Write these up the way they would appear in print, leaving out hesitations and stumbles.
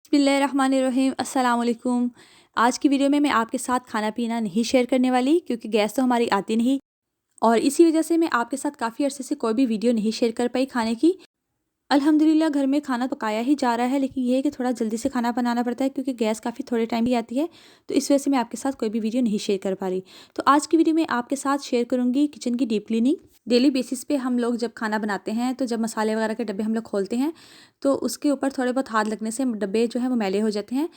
बिस्मिल्लाहिर्रहमानिर्रहीम अस्सलाम वालेकुम। आज की वीडियो में मैं आपके साथ खाना पीना नहीं शेयर करने वाली क्योंकि गैस तो हमारी आती नहीं और इसी वजह से मैं आपके साथ काफ़ी अरसे से कोई भी वीडियो नहीं शेयर कर पाई खाने की। अल्हम्दुलिल्लाह घर में खाना पकाया ही जा रहा है, लेकिन ये है कि थोड़ा जल्दी से खाना बनाना पड़ता है क्योंकि गैस काफ़ी थोड़े टाइम की आती है। तो इस वजह से मैं आपके साथ कोई भी वीडियो नहीं शेयर कर पा रही। तो आज की वीडियो में आपके साथ शेयर करूँगी किचन की डीप क्लीनिंग। डेली बेसिस पे हम लोग जब खाना बनाते हैं तो जब मसाले वगैरह के डब्बे हम लोग खोलते हैं तो उसके ऊपर थोड़े बहुत हाथ लगने से डब्बे जो है वो मैले हो जाते हैं।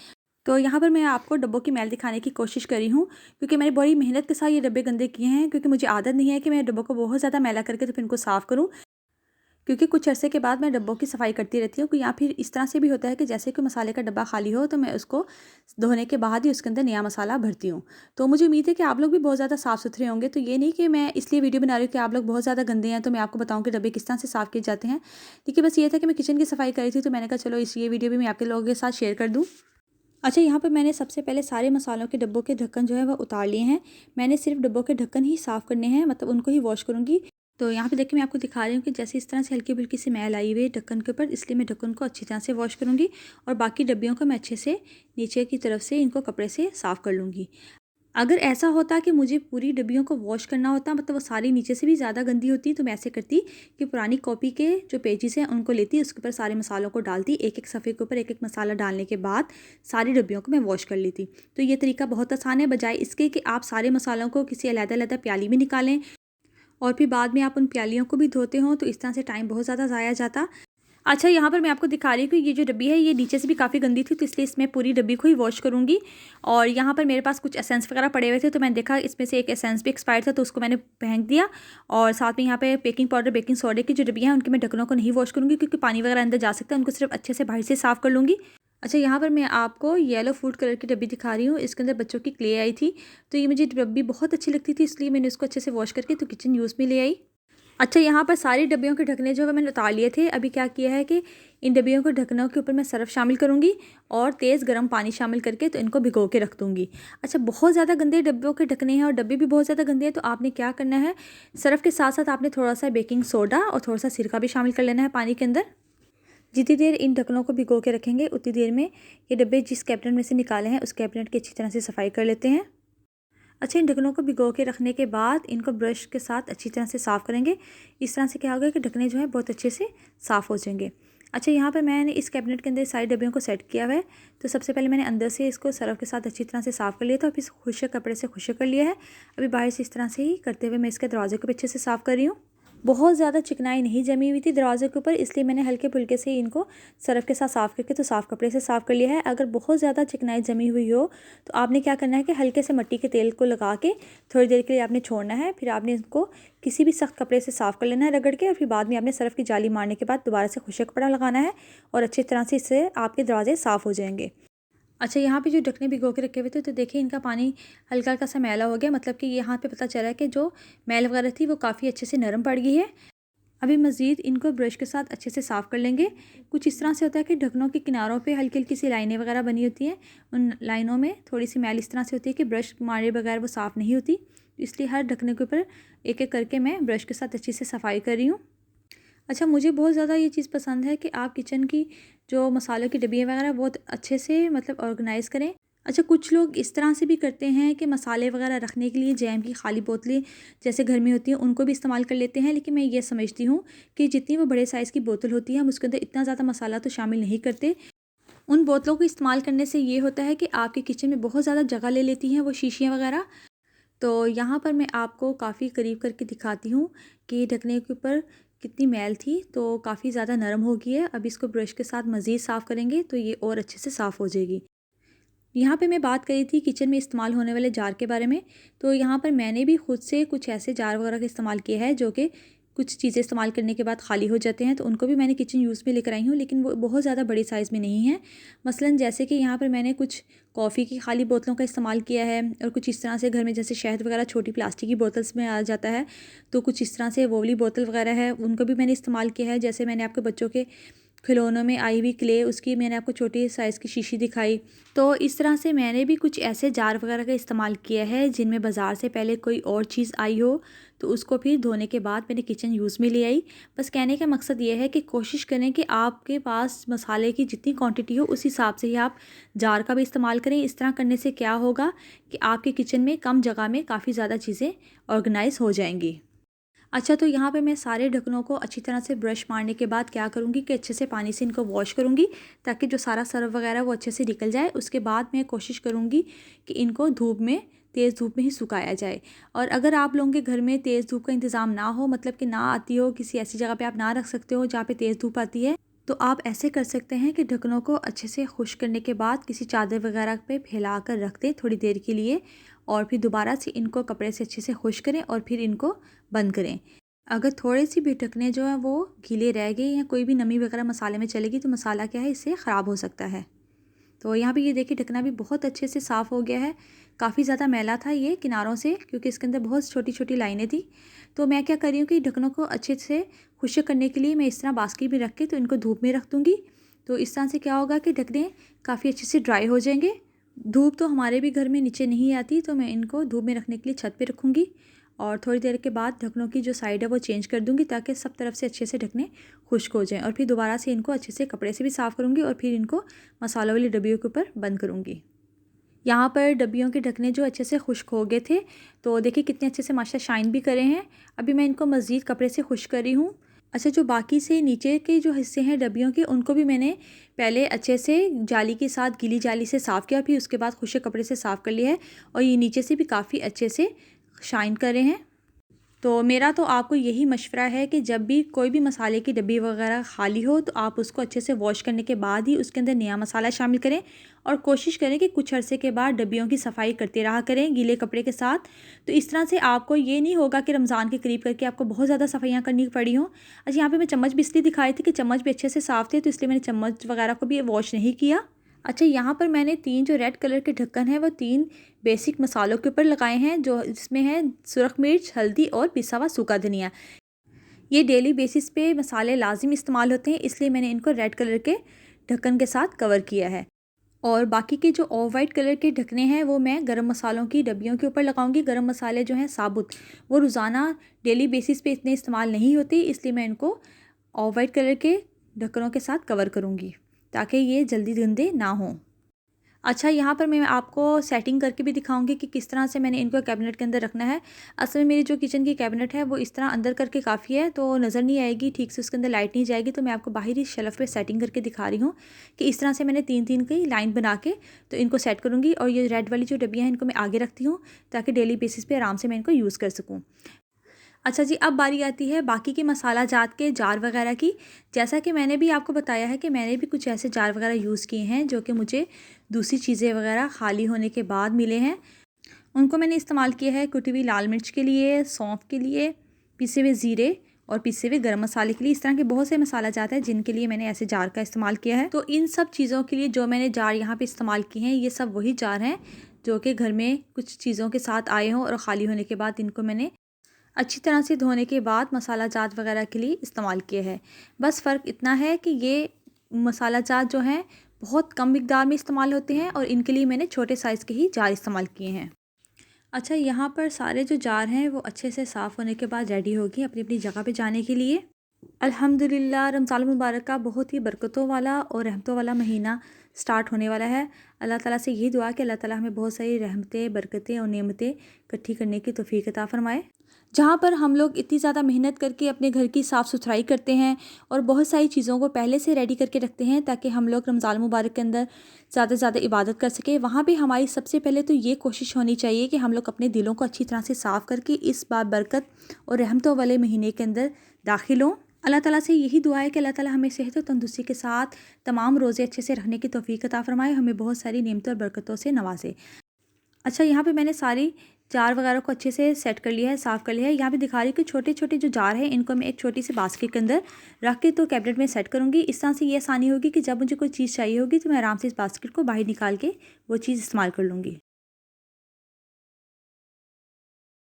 तो यहाँ पर मैं आपको डब्बों की मैल दिखाने की कोशिश करी हूँ क्योंकि मैंने बड़ी मेहनत के साथ ये डब्बे गंदे किए हैं, क्योंकि मुझे आदत नहीं है कि मैं डब्बों को बहुत ज़्यादा मैला करके तो फिर इनको साफ़ करूँ। क्योंकि कुछ अरसे के बाद मैं डब्बों की सफाई करती रहती हूँ, या फिर इस तरह से भी होता है कि जैसे कोई मसाले का डब्बा खाली हो तो मैं उसको धोने के बाद ही उसके अंदर नया मसाला भरती हूँ। तो मुझे उम्मीद है कि आप लोग भी बहुत ज़्यादा साफ़ सुथरे होंगे। तो ये नहीं कि मैं इसलिए वीडियो बना रही हूँ कि आप लोग बहुत ज़्यादा गंदे हैं तो मैं आपको बताऊँ कि डब्बे किस तरह से साफ़ किए जाते हैं। देखिए, बस ये था कि मैं किचन की सफाई करी थी तो मैंने कहा चलो ये वीडियो भी मैं आपके लोगों के साथ शेयर कर दूँ। अच्छा, यहाँ पर मैंने सबसे पहले सारे मसालों के डब्बों के ढक्कन जो है वह उतार लिए हैं। मैंने सिर्फ डब्बों के ढक्कन ही साफ़ करने हैं, मतलब उनको ही वॉश करूँगी। तो यहाँ पे देखिए मैं आपको दिखा रही हूँ कि जैसे इस तरह से हल्की फुल्की सी मैल आई हुई है ढक्कन के ऊपर, इसलिए मैं ढक्कन को अच्छी तरह से वॉश करूँगी और बाकी डब्बियों को मैं अच्छे से नीचे की तरफ से इनको कपड़े से साफ़ कर लूँगी। अगर ऐसा होता कि मुझे पूरी डब्बियों को वॉश करना होता, मतलब वो सारी नीचे से भी ज़्यादा गंदी होती, तो मैं ऐसे करती कि पुरानी कॉपी के जो पेजेस हैं उनको लेती, उसके ऊपर सारे मसालों को डालती, एक एक सफ़े के ऊपर एक एक मसाला डालने के बाद सारी डब्बियों को मैं वॉश कर लेती। तो ये तरीका बहुत आसान है, बजाय इसके कि आप सारे मसालों को किसी अलग-अलग प्याली में निकालें और फिर बाद में आप उन प्यालियों को भी धोते हो, तो इस तरह से टाइम बहुत ज़्यादा ज़ाया जाता। अच्छा, यहाँ पर मैं आपको दिखा रही हूँ कि ये जो डब्बी है ये नीचे से भी काफ़ी गंदी थी, तो इसलिए इसमें पूरी डब्बी को ही वॉश करूँगी। और यहाँ पर मेरे पास कुछ एसेंस वगैरह पड़े हुए थे तो मैंने देखा इसमें से एक एसेंस भी एक्सपायर था, तो उसको मैंने फेंक दिया। और साथ में यहाँ पे बेकिंग पाउडर, बेकिंग सोडे की जो डब्बियाँ हैं उनके मैं ढक्कनों को नहीं वॉश करूँगी क्योंकि पानी वगैरह अंदर जा सकता है, उनको सिर्फ अच्छे से बाहर से साफ़ कर लूँगी। अच्छा, यहाँ पर मैं आपको येलो फूड कलर की डब्बी दिखा रही हूँ, इसके अंदर बच्चों की क्ले आई थी। तो ये मुझे डब्बी बहुत अच्छी लगती थी, इसलिए मैंने इसको अच्छे से वॉश करके तो किचन यूज़ में ले आई। अच्छा, यहाँ पर सारी डब्बियों के ढकने जो है मैंने उतार लिए थे। अभी क्या किया है कि इन डब्बियों के ढक्कनों के ऊपर मैं सर्फ़ शामिल करूँगी और तेज़ गर्म पानी शामिल करके तो इनको भिगो के रख दूँगी। अच्छा, बहुत ज़्यादा गंदे डब्बियों के ढकने हैं और डब्बे भी बहुत ज़्यादा गंदे हैं, तो आपने क्या करना है, सर्फ़ के साथ साथ आपने थोड़ा-सा बेकिंग सोडा और थोड़ा-सा सिरका भी शामिल कर लेना है पानी के अंदर। जितनी देर इन ढक्कनों को भिगो के रखेंगे उतनी देर में ये डब्बे जिस कैबिनेट में से निकाले हैं उस कैबिनेट की अच्छी तरह से सफाई कर लेते हैं। अच्छा, इन ढक्कनों को भिगो के रखने के बाद इनको ब्रश के साथ अच्छी तरह से साफ़ करेंगे। इस तरह से क्या होगा कि ढकने जो है बहुत अच्छे से साफ़ हो जाएंगे। अच्छा, यहाँ पर मैंने इस कैबिनेट के अंदर सारी डब्बियों को सेट किया हुआ है। तो सबसे पहले मैंने अंदर से इसको सर्फ़ के साथ अच्छी तरह से साफ़ कर लिया था और फिर खुशक कपड़े से खुशक कर लिया है। अभी बाहर से इस तरह से ही करते हुए मैं इसके दरवाजे को भी अच्छे से साफ़ कर रही हूँ। बहुत ज़्यादा चिकनाई नहीं जमी हुई थी दरवाजे के ऊपर, इसलिए मैंने हल्के फुल्के से इनको सर्फ़ के साथ साफ़ करके तो साफ़ कपड़े से साफ़ कर लिया है। अगर बहुत ज़्यादा चिकनाई जमी हुई हो तो आपने क्या करना है कि हल्के से मिट्टी के तेल को लगा के थोड़ी देर के लिए आपने छोड़ना है। फिर आपने इसको किसी भी सख्त कपड़े से साफ़ कर लेना है रगड़ के, और फिर बाद में आपने सर्फ़ की जाली मारने के बाद दोबारा से खुशक कपड़ा लगाना है और अच्छी तरह से इससे आपके दरवाजे साफ़ हो जाएंगे। अच्छा, यहाँ पे जो ढकने भिगो के रखे हुए थे तो देखिए इनका पानी हल्का हल्का सा मैला हो गया, मतलब कि यहाँ पे पता चला है कि जो मैल वगैरह थी वो काफ़ी अच्छे से नरम पड़ गई है। अभी मज़ीद इनको ब्रश के साथ अच्छे से साफ़ कर लेंगे। कुछ इस तरह से होता है कि ढक्कनों के किनारों पे हल्की-हल्की सी लाइनें वगैरह बनी होती हैं। उन लाइनों में थोड़ी-सी मैल इस तरह से होती है कि ब्रश मारे बगैर वो साफ़ नहीं होती। इसलिए हर ढकने के ऊपर एक-एक करके मैं ब्रश के साथ अच्छे से सफाई कर रही हूँ। अच्छा, मुझे बहुत ज़्यादा ये चीज़ पसंद है कि आप किचन की जो मसालों की डिब्बियाँ वगैरह बहुत अच्छे से मतलब ऑर्गेनाइज़ करें। अच्छा, कुछ लोग इस तरह से भी करते हैं कि मसाले वगैरह रखने के लिए जैम की खाली बोतलें जैसे घर में होती हैं उनको भी इस्तेमाल कर लेते हैं, लेकिन मैं ये समझती हूँ कि जितनी वो बड़े साइज़ की बोतल होती है हम उसके अंदर इतना ज़्यादा मसाला तो शामिल नहीं करते। उन बोतलों को इस्तेमाल करने से ये होता है कि आपके किचन में बहुत ज़्यादा जगह ले लेती हैं वो शीशियाँ वगैरह। तो यहाँ पर मैं आपको काफ़ी करीब करके दिखाती हूँ कि ढकने के ऊपर कितनी मैल थी, तो काफ़ी ज़्यादा नरम हो गई है। अब इसको ब्रश के साथ मज़ीद साफ़ करेंगे तो ये और अच्छे से साफ़ हो जाएगी। यहाँ पे मैं बात करी थी किचन में इस्तेमाल होने वाले जार के बारे में। तो यहाँ पर मैंने भी खुद से कुछ ऐसे जार वगैरह का इस्तेमाल किया है जो कि कुछ चीज़ें इस्तेमाल करने के बाद खाली हो जाते हैं, तो उनको भी मैंने किचन यूज़ में लेकर आई हूँ, लेकिन वो बहुत ज़्यादा बड़ी साइज़ में नहीं है। मसलन जैसे कि यहाँ पर मैंने कुछ कॉफ़ी की खाली बोतलों का इस्तेमाल किया है और कुछ इस तरह से घर में जैसे शहद वगैरह छोटी प्लास्टिक की बोतल्स में आ जाता है, तो कुछ इस तरह से वो वाली बोतल वगैरह है उनको भी मैंने इस्तेमाल किया है। जैसे मैंने आपके बच्चों के खिलौनों में आई हुई क्ले, उसकी मैंने आपको छोटी साइज़ की शीशी दिखाई। तो इस तरह से मैंने भी कुछ ऐसे जार वगैरह का इस्तेमाल किया है जिनमें बाज़ार से पहले कोई और चीज़ आई हो, तो उसको फिर धोने के बाद मैंने किचन यूज़ में ले आई। बस कहने का मकसद ये है कि कोशिश करें कि आपके पास मसाले की जितनी क्वांटिटी हो उस हिसाब से ही आप जार का भी इस्तेमाल करें। इस तरह करने से क्या होगा कि आपके किचन में कम जगह में काफ़ी ज़्यादा चीज़ें ऑर्गेनाइज़ हो जाएंगी। अच्छा, तो यहाँ पे मैं सारे ढक्कनों को अच्छी तरह से ब्रश मारने के बाद क्या करूँगी कि अच्छे से पानी से इनको वॉश करूँगी, ताकि जो सारा सर्फ वगैरह वो अच्छे से निकल जाए। उसके बाद मैं कोशिश करूँगी कि इनको धूप में, तेज़ धूप में ही सुखाया जाए। और अगर आप लोगों के घर में तेज़ धूप का इंतज़ाम ना हो, मतलब कि ना आती हो, किसी ऐसी जगह पर आप ना रख सकते हो जहाँ पर तेज़ धूप आती है, तो आप ऐसे कर सकते हैं कि ढक्कनों को अच्छे से खुश्क करने के बाद किसी चादर वगैरह पे फैला कर रख दें थोड़ी देर के लिए, और फिर दोबारा से इनको कपड़े से अच्छे से खुश्क करें और फिर इनको बंद करें। अगर थोड़े सी भी ढकने जो है वो गीले रह गए या कोई भी नमी वगैरह मसाले में चलेगी तो मसाला क्या है, इससे ख़राब हो सकता है। तो यहाँ पे ये देखिए ढकना भी बहुत अच्छे से साफ़ हो गया है। काफ़ी ज़्यादा मैला था ये किनारों से, क्योंकि इसके अंदर बहुत छोटी छोटी लाइनें थी। तो मैं क्या कर रही हूँ कि ढक्कनों को अच्छे से खुश्क करने के लिए मैं इस तरह बास्केट में रख के तो इनको धूप में रख दूँगी। तो इस तरह से क्या होगा कि ढकने काफ़ी अच्छे से ड्राई हो जाएंगे। धूप तो हमारे भी घर में नीचे नहीं आती, तो मैं इनको धूप में रखने के लिए छत पे रखूँगी और थोड़ी देर के बाद ढक्कनों की जो साइड है वो चेंज कर दूँगी, ताकि सब तरफ से अच्छे से ढकने खुश्क हो जाएँ। और फिर दोबारा से इनको अच्छे से कपड़े से भी साफ़ करूँगी और फिर इनको मसालों वाली डब्बियों के ऊपर बंद करूँगी। यहाँ पर डब्बियों के ढकने जो अच्छे से खुश्क हो गए थे, तो देखिए कितने अच्छे से माशा शाइन भी करे हैं। अभी मैं इनको मज़ीद कपड़े से खुश्क कर रही हूँ। अच्छा, जो बाकी से नीचे के जो हिस्से हैं डब्बियों के, उनको भी मैंने पहले अच्छे से जाली के साथ, गीली जाली से साफ़ किया, फिर उसके बाद खुश्क कपड़े से साफ़ कर लिया है और ये नीचे से भी काफ़ी अच्छे से शाइन कर रहे हैं। तो मेरा तो आपको यही मशवरा है कि जब भी कोई भी मसाले की डब्बी वगैरह खाली हो तो आप उसको अच्छे से वॉश करने के बाद ही उसके अंदर नया मसाला शामिल करें, और कोशिश करें कि कुछ अरसे के बाद डब्बियों की सफाई करते रहा करें गीले कपड़े के साथ। तो इस तरह से आपको ये नहीं होगा कि रमज़ान के करीब करके आपको बहुत ज़्यादा सफाइयाँ करनी पड़ी हों। अच्छा, यहाँ पर मैं चम्मच भी इसलिए दिखाई थी कि चम्मच भी अच्छे से साफ़ थे, तो इसलिए मैंने चम्मच वगैरह को भी वॉश नहीं किया। अच्छा, यहाँ पर मैंने 3 जो रेड कलर के ढक्कन हैं वो 3 बेसिक मसालों के ऊपर लगाए हैं, जो इसमें है सुरख मिर्च, हल्दी और पिसा हुआ सूखा धनिया। ये डेली बेसिस पे मसाले लाजिम इस्तेमाल होते हैं, इसलिए मैंने इनको रेड कलर के ढक्कन के साथ कवर किया है। और बाकी के जो ऑफ वाइट कलर के ढकने हैं वो मैं गरम मसालों की डब्बियों के ऊपर लगाऊंगी। गरम मसाले जो हैं साबुत, वो रोज़ाना डेली बेसिस पे इतने इस्तेमाल नहीं होते, इसलिए मैं इनको ऑफ वाइट कलर के ढक्कनों के साथ कवर करूँगी ताकि ये जल्दी गंदे ना हों। अच्छा, यहाँ पर मैं आपको सेटिंग करके भी दिखाऊंगी कि किस तरह से मैंने इनको कैबिनेट के अंदर रखना है। असल में मेरी जो किचन की कैबिनेट है वो इस तरह अंदर करके काफ़ी है, तो नज़र नहीं आएगी ठीक से, उसके अंदर लाइट नहीं जाएगी। तो मैं आपको बाहरी शेल्फ पे सेटिंग करके दिखा रही हूँ कि इस तरह से मैंने 3-3 की लाइन बना के तो इनको सेट करूँगी। और ये रेड वाली जो डब्बियाँ हैं इनको मैं आगे रखती हूँ ताकि डेली बेसिस पे आराम से मैं इनको यूज़ कर सकूँ। अच्छा जी, अब बारी आती है बाकी के मसाला जात के जार वगैरह की। जैसा कि मैंने भी आपको बताया है कि मैंने भी कुछ ऐसे जार वगैरह यूज़ किए हैं जो कि मुझे दूसरी चीज़ें वगैरह खाली होने के बाद मिले हैं। उनको मैंने इस्तेमाल किया है कुटी हुई लाल मिर्च के लिए, सौंफ के लिए, पिसे हुए ज़ीरे और पिसे हुए गरम मसाले के लिए। इस तरह के बहुत से मसाला जात हैं जिनके लिए मैंने ऐसे जार का इस्तेमाल किया है। तो इन सब चीज़ों के लिए जो मैंने जार यहाँ पे इस्तेमाल किए हैं, ये सब वही जार हैं जो कि घर में कुछ चीज़ों के साथ आए हों और ख़ाली होने के बाद इनको मैंने अच्छी तरह से धोने के बाद मसाला जात वगैरह के लिए इस्तेमाल किया है। बस फ़र्क इतना है कि ये मसाला जात जो हैं बहुत कम मिकदार में इस्तेमाल होते हैं और इनके लिए मैंने छोटे साइज़ के ही जार इस्तेमाल किए हैं। अच्छा, यहाँ पर सारे जो जार हैं वो अच्छे से साफ़ होने के बाद रेडी होगी अपनी अपनी जगह पे जाने के लिए। अल्हम्दुलिल्लाह, रमज़ान मुबारक का बहुत ही बरकतों वाला और रहमतों वाला महीना स्टार्ट होने वाला है। अल्लाह ताला से यही दुआ कि अल्लाह ताला हमें बहुत सारी रहमतें, बरकतें और नेमतें इकट्ठी करने की तौफ़ीक अता फ़रमाए। जहाँ पर हम लोग इतनी ज़्यादा मेहनत करके अपने घर की साफ़ सुथराई करते हैं और बहुत सारी चीज़ों को पहले से रेडी करके रखते हैं ताकि हम लोग रमज़ान मुबारक के अंदर ज़्यादा से ज़्यादा इबादत कर सकें, वहाँ पे हमारी सबसे पहले तो ये कोशिश होनी चाहिए कि हम लोग अपने दिलों को अच्छी तरह से साफ़ करके इस बार बरकत और रहमतों वाले महीने के अंदर दाखिल हों। अल्लाह ताला से यही दुआ है कि अल्लाह ताला हमें सेहत और तंदुरुस्ती के साथ तमाम रोज़े अच्छे से रखने की तौफ़ीक अता फ़रमाए, हमें बहुत सारी नेमतों और बरकतों से नवाज़े। अच्छा, यहाँ पे मैंने सारी जार वगैरह को अच्छे से सेट कर लिया है, साफ़ कर लिया है। यहाँ पे दिखा रही हूँ कि छोटे छोटे जो जार हैं इनको मैं एक छोटी सी बास्केट के अंदर रख के तो कैबिनेट में सेट करूँगी। इस तरह से ये आसानी होगी कि जब मुझे कोई चीज़ चाहिए होगी तो मैं आराम से इस बास्केट को बाहर निकाल के वो चीज़ इस्तेमाल कर लूँगी।